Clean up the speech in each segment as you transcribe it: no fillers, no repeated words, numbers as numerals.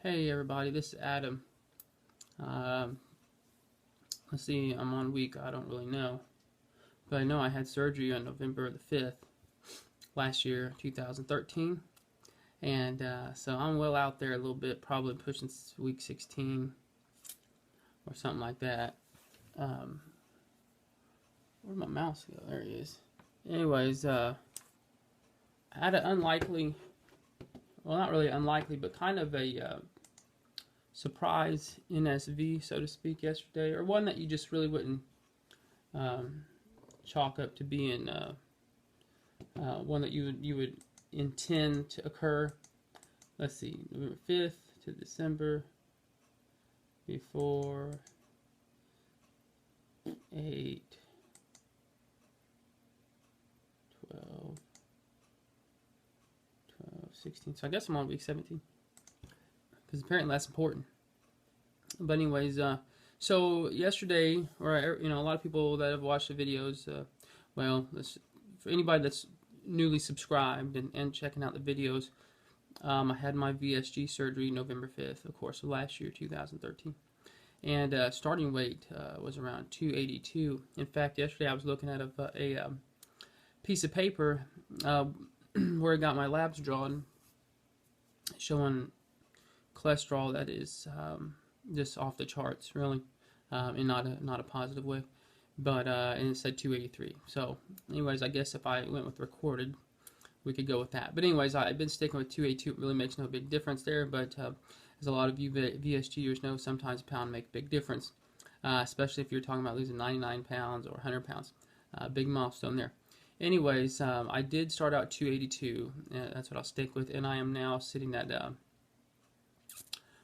Hey everybody, this is Adam. Let's see, I'm on week, I don't really know. But I know I had surgery on November the 5th last year, 2013. And so I'm well out there a little bit, probably pushing week 16 or something like that. Where'd my mouse go? There he is. Anyways, I had an unlikely, well, not really unlikely, but kind of a surprise NSV, so to speak, yesterday, or one that you just really wouldn't chalk up to being one that you would intend to occur. Let's see, November 5th to December before 8, 12, 16. So I guess I'm on week 17. Because apparently that's important. But anyways, so yesterday, or a lot of people that have watched the videos, for anybody that's newly subscribed and checking out the videos, I had my VSG surgery November 5th, of course, of last year, 2013. And starting weight was around 282. In fact, yesterday I was looking at a piece of paper where I got my labs drawn, showing cholesterol that is just off the charts, really, in not a positive way, but and it said 283. So anyways, I guess if I went with recorded, we could go with that. But anyways, I've been sticking with 282. It really makes no big difference there, but as a lot of you VSGers know, sometimes a pound make a big difference, especially if you're talking about losing 99 pounds or 100 pounds. Big milestone there. Anyways, I did start out 282, and that's what I'll stick with, and I am now sitting at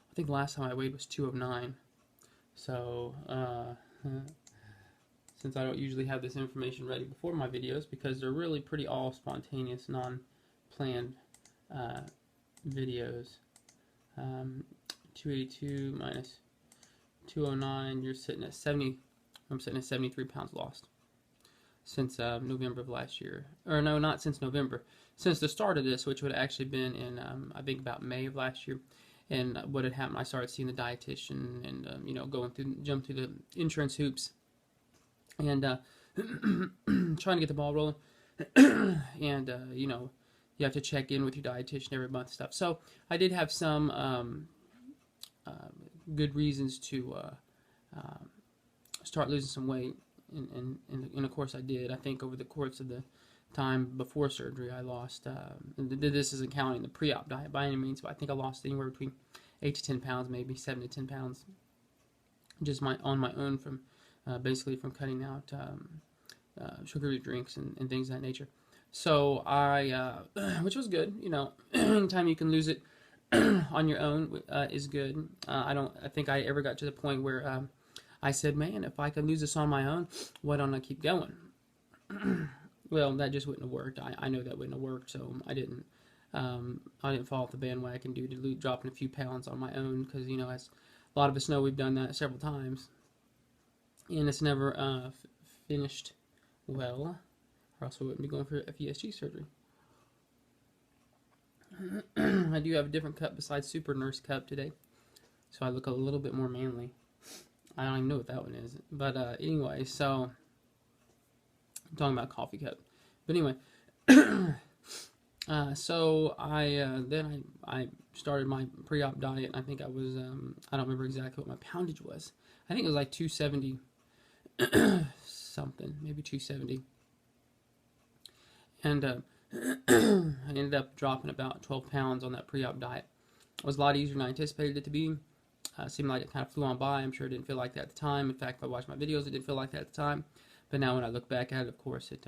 I think the last time I weighed was 209. So, since I don't usually have this information ready before my videos, because they're really pretty all spontaneous, non-planned videos. 282 minus 209, you're sitting at 70. I'm sitting at 73 pounds lost since November of last year. Or no, not since November. Since the start of this, which would have actually been in, I think, about May of last year. And what had happened, I started seeing the dietitian and, jump through the insurance hoops and trying to get the ball rolling. And, you have to check in with your dietitian every month and stuff. So I did have some good reasons to start losing some weight. And of course I did. I think over the course of the time before surgery, I lost, this isn't counting the pre-op diet by any means, but I think I lost anywhere between 8 to 10 pounds, maybe 7 to 10 pounds, just on my own from basically from cutting out sugary drinks and things of that nature. So I, which was good, anytime you can lose it on your own is good. I think I ever got to the point where I said, man, if I can lose this on my own, why don't I keep going? Well, that just wouldn't have worked. I know that wouldn't have worked, so I didn't fall off the bandwagon due to dropping a few pounds on my own, because, as a lot of us know, we've done that several times, and it's never finished well, or else we wouldn't be going for a VSG surgery. I do have a different cup besides Super Nurse Cup today, so I look a little bit more manly. I don't even know what that one is, but anyway, so I'm talking about coffee cup. But anyway, so then I started my pre-op diet. And I think I was I don't remember exactly what my poundage was. I think it was like 270 something, maybe 270. And I ended up dropping about 12 pounds on that pre-op diet. It was a lot easier than I anticipated it to be. Seemed like it kind of flew on by. I'm sure it didn't feel like that at the time. In fact, if I watched my videos, it didn't feel like that at the time. But now when I look back at it, of course, it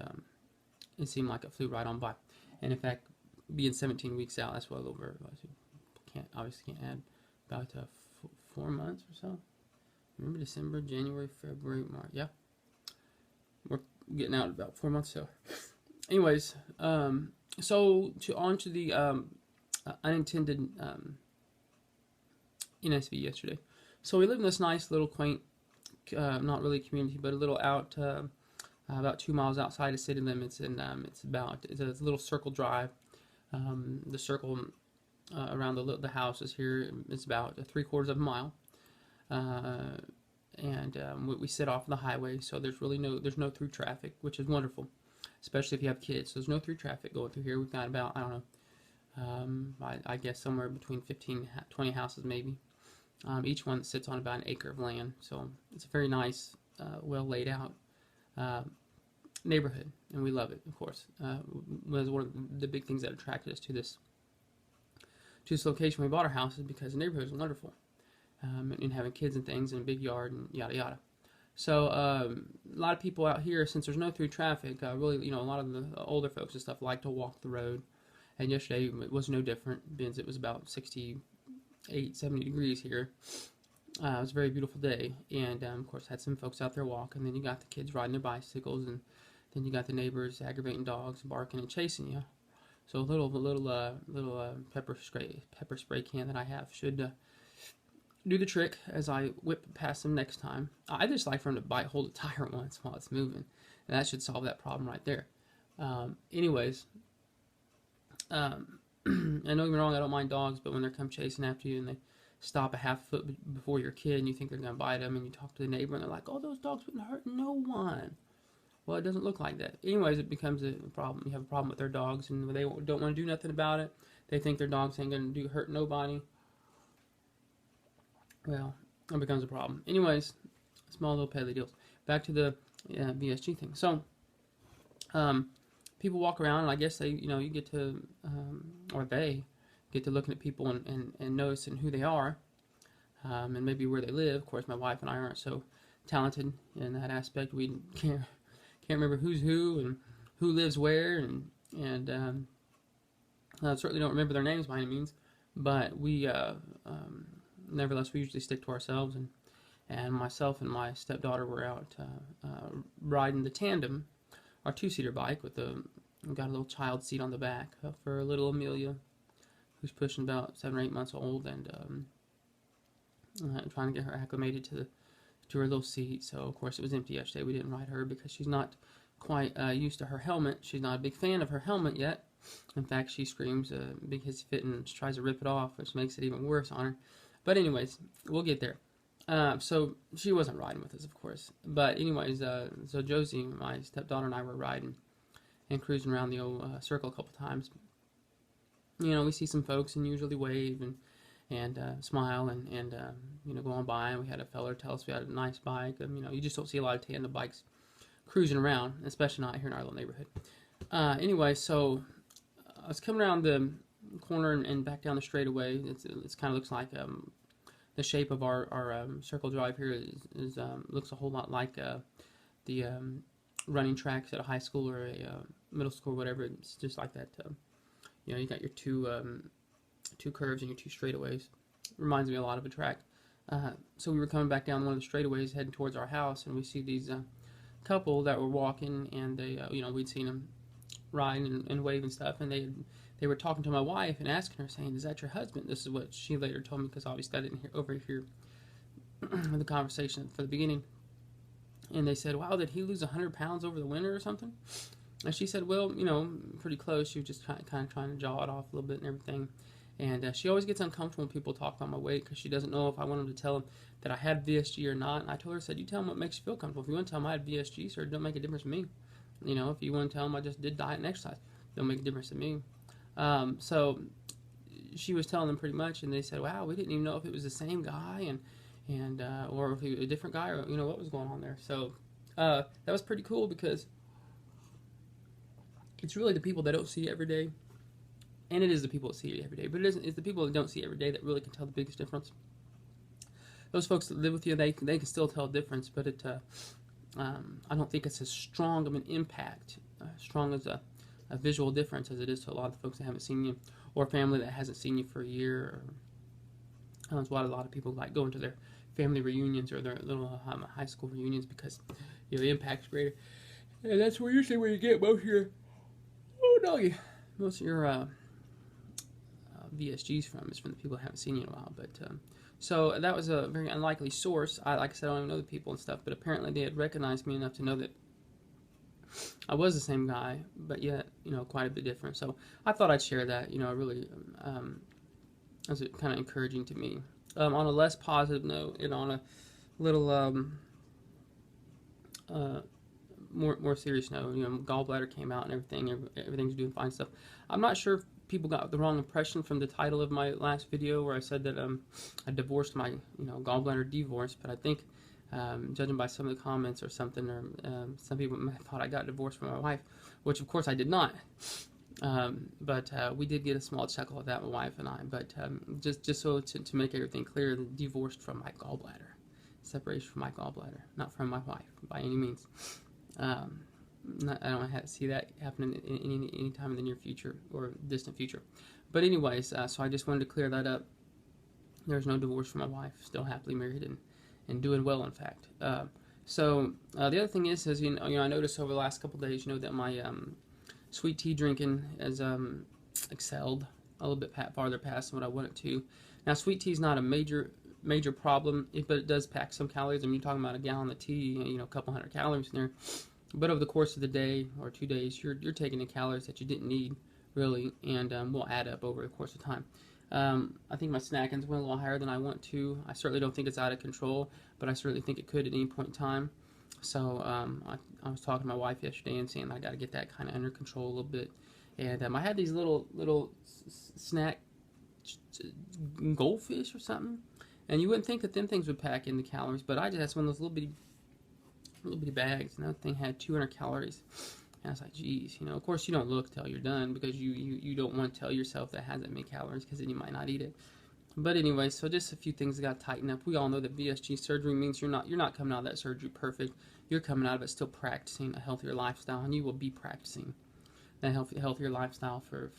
seemed like it flew right on by. And in fact, being 17 weeks out, that's well over. Obviously can't add about 4 months or so. Remember December, January, February, March. Yeah, we're getting out about 4 months. So, anyways, so on to the unintended NSV yesterday. So we live in this nice little quaint, not really community, but a little out, about 2 miles outside of city limits, and it's a little circle drive. The circle around the houses here. It's about 3/4 of a mile, uh, and we sit off the highway, so there's no through traffic, which is wonderful, especially if you have kids. So there's no through traffic going through here. We've got about, I don't know, I guess somewhere between 15, 20 houses maybe. Each one sits on about an acre of land, so it's a very nice, well laid out uh, neighborhood, and we love it, of course. Was one of the big things that attracted us to this location. We bought our house is because the neighborhood is wonderful, and having kids and things, and a big yard, and yada yada. So a lot of people out here, since there's no through traffic, really, a lot of the older folks and stuff like to walk the road. And yesterday it was no different, because it was about 68, 70 degrees here. It was a very beautiful day, and of course had some folks out there walking. And then you got the kids riding their bicycles, and then you got the neighbors aggravating dogs, barking and chasing you. So a little pepper spray can that I have should do the trick as I whip past them next time. I just like for them to hold a tire once while it's moving, and that should solve that problem right there. Anyways, and don't get me wrong, I don't mind dogs, but when they come chasing after you and they stop a half foot before your kid and you think they're going to bite them, and you talk to the neighbor and they're like, oh, those dogs wouldn't hurt no one. Well, it doesn't look like that. Anyways, it becomes a problem. You have a problem with their dogs, and they don't want to do nothing about it. They think their dogs ain't going to hurt nobody. Well, it becomes a problem. Anyways, small little peddly deals. Back to the VSG thing. So, people walk around, and I guess they, you get to, or they get to looking at people and noticing who they are, and maybe where they live. Of course, my wife and I aren't so talented in that aspect. We can't remember who's who and who lives where, and certainly don't remember their names by any means. But we, nevertheless, we usually stick to ourselves. And myself and my stepdaughter were out riding the tandem, our two-seater bike we got a little child seat on the back for little Amelia, who's pushing about 7 or 8 months old, and trying to get her acclimated to her little seat. So of course it was empty yesterday. We didn't ride her because she's not quite used to her helmet. She's not a big fan of her helmet yet. In fact, she screams a big hissy fit and tries to rip it off, which makes it even worse on her. But anyways, we'll get there. So she wasn't riding with us, of course. But anyways, so Josie, my stepdaughter, and I were riding and cruising around the old circle a couple times. We see some folks and usually wave and smile and go on by. And we had a feller tell us we had a nice bike. You just don't see a lot of tandem bikes cruising around, especially not here in our little neighborhood. Anyway, so I was coming around the corner and back down the straightaway. It's kind of looks like the shape of our circle drive here is looks a whole lot like the running tracks at a high school or a middle school or whatever. It's just like that. You got your two curves and your two straightaways. Reminds me a lot of a track. So we were coming back down one of the straightaways heading towards our house, and we see these couple that were walking, and they we'd seen them riding and wave and stuff, and they were talking to my wife and asking her, saying, is that your husband? This is what she later told me, because obviously I didn't overhear the conversation for the beginning. And they said, wow, did he lose 100 pounds over the winter or something? And she said, well, pretty close. She was just kind of trying to jaw it off a little bit and everything. And she always gets uncomfortable when people talk about my weight, because she doesn't know if I want them to tell them that I had VSG or not. And I told her, I said, you tell them what makes you feel comfortable. If you want to tell them I had VSG, sir, it don't make a difference to me. If you want to tell them I just did diet and exercise, it don't make a difference to me. So she was telling them pretty much, and they said, wow, we didn't even know if it was the same guy and or if he was a different guy, or what was going on there. So that was pretty cool, because it's really the people that don't see it every day, and it is the people that see it every day, but it's the people that don't see it every day that really can tell the biggest difference. Those folks that live with you, they can still tell a difference, but I don't think it's as strong of an impact, strong as a visual difference as it is to a lot of the folks that haven't seen you, or a family that hasn't seen you for a year. That's why a lot of people like going to their family reunions or their little high school reunions, because the impact's greater. And that's where usually where you get most of your VSGs from, is from the people that haven't seen you in a while. But so that was a very unlikely source. Like I said, I don't even know the people and stuff, but apparently they had recognized me enough to know that I was the same guy, but yet, quite a bit different. So I thought I'd share that. I really That's kind of encouraging to me. On a less positive note, and on a little more serious note, gallbladder came out and everything's doing fine stuff. I'm not sure if people got the wrong impression from the title of my last video where I said that I divorced my gallbladder divorce, but I think judging by some of the comments or something, or some people thought I got divorced from my wife, which of course I did not. But we did get a small chuckle at that, my wife and I. But just so to make everything clear, divorced from my gallbladder, separation from my gallbladder, not from my wife by any means. I don't have to see that happen any time in the near future or distant future. But anyways, so I just wanted to clear that up. There's no divorce from my wife. Still happily married and doing well, in fact. So the other thing is I noticed over the last couple of days, that my sweet tea drinking has excelled a little bit farther past what I want it to. Now, sweet tea is not a major problem, but it does pack some calories. I mean, you're talking about a gallon of tea, a couple hundred calories in there. But over the course of the day or 2 days, you're taking in calories that you didn't need, really, and will add up over the course of time. I think my snacking's went a little higher than I want to. I certainly don't think it's out of control, but I certainly think it could at any point in time. So I was talking to my wife yesterday and saying I got to get that kind of under control a little bit. And I had these little snack goldfish or something, and you wouldn't think that them things would pack in the calories, but I just had one of those little bitty bags, and that thing had 200 calories. And I was like, geez, of course you don't look till you're done because you don't want to tell yourself that has that many calories because then you might not eat it. But anyway, so just a few things that got to tighten up. We all know that VSG surgery means you're not coming out of that surgery perfect. You're coming out of it still practicing a healthier lifestyle, and you will be practicing that healthier lifestyle for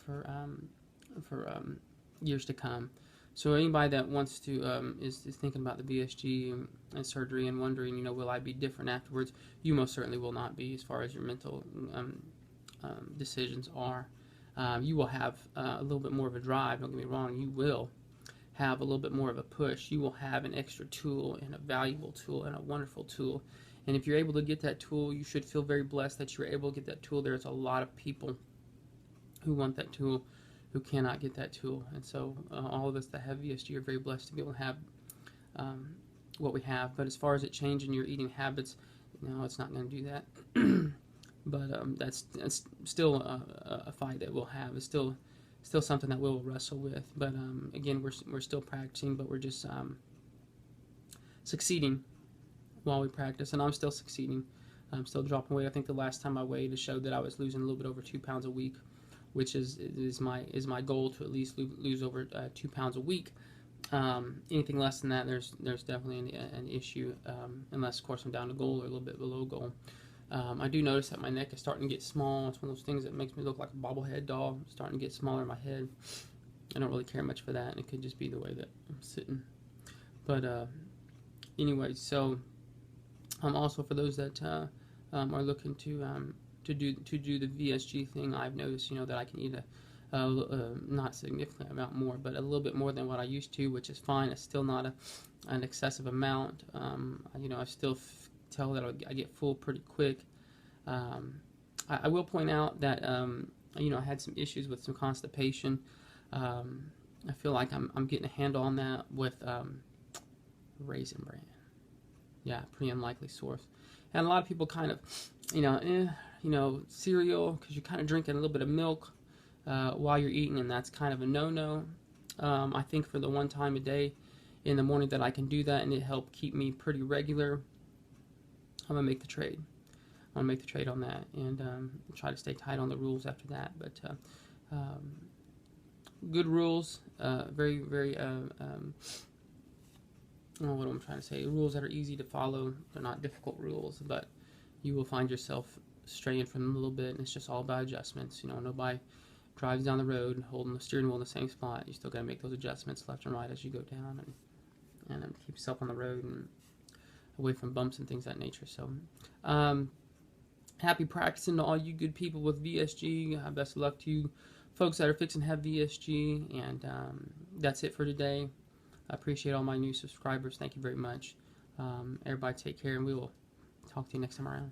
years to come. So anybody that wants to is thinking about the VSG and surgery and wondering, will I be different afterwards? You most certainly will not be, as far as your mental decisions are. You will have a little bit more of a drive. Don't get me wrong. You will have a little bit more of a push. You will have an extra tool and a valuable tool and a wonderful tool. And if you're able to get that tool, you should feel very blessed that you're able to get that tool. There's a lot of people who want that tool who cannot get that tool. And so all of us that have VSG are very blessed to be able to have what we have. But as far as it changing your eating habits, it's not going to do that. But that's still a fight that we'll have. It's still something that we'll wrestle with. But again, we're still practicing, but we're just succeeding while we practice. And I'm still succeeding. I'm still dropping weight. I think the last time I weighed, it showed that I was losing a little bit over 2 pounds a week, which is my goal, to at least lose over 2 pounds a week. Anything less than that, there's definitely an issue, unless, of course, I'm down to goal or a little bit below goal. I do notice that my neck is starting to get small. It's one of those things that makes me look like a bobblehead doll. It's starting to get smaller in my head. I don't really care much for that, and it could just be the way that I'm sitting. But anyway, so also for those that are looking to do the VSG thing, I've noticed that I can eat not significant amount more, but a little bit more than what I used to, which is fine. It's still not an excessive amount. I still tell that I get full pretty quick. I will point out that I had some issues with some constipation. I feel like I'm getting a handle on that with Raisin Bran. Yeah, pretty unlikely source. And a lot of people kind of, cereal, because you're kind of drinking a little bit of milk while you're eating, and that's kind of a no-no. I think for the one time a day in the morning that I can do that and it helped keep me pretty regular, I'm going to make the trade. I'm going to make the trade on that and try to stay tight on the rules after that. But good rules, very, very, what am I trying to say? Rules that are easy to follow. They're not difficult rules, but you will find yourself straying from them a little bit, and it's just all about adjustments. Nobody drives down the road holding the steering wheel in the same spot. You still got to make those adjustments left and right as you go down, and keep yourself on the road and away from bumps and things of that nature. So happy practicing to all you good people with VSG. Best of luck to you folks that are fixing to have VSG, and that's it for today. I appreciate all my new subscribers. Thank you very much. Everybody take care, and we will talk to you next time around.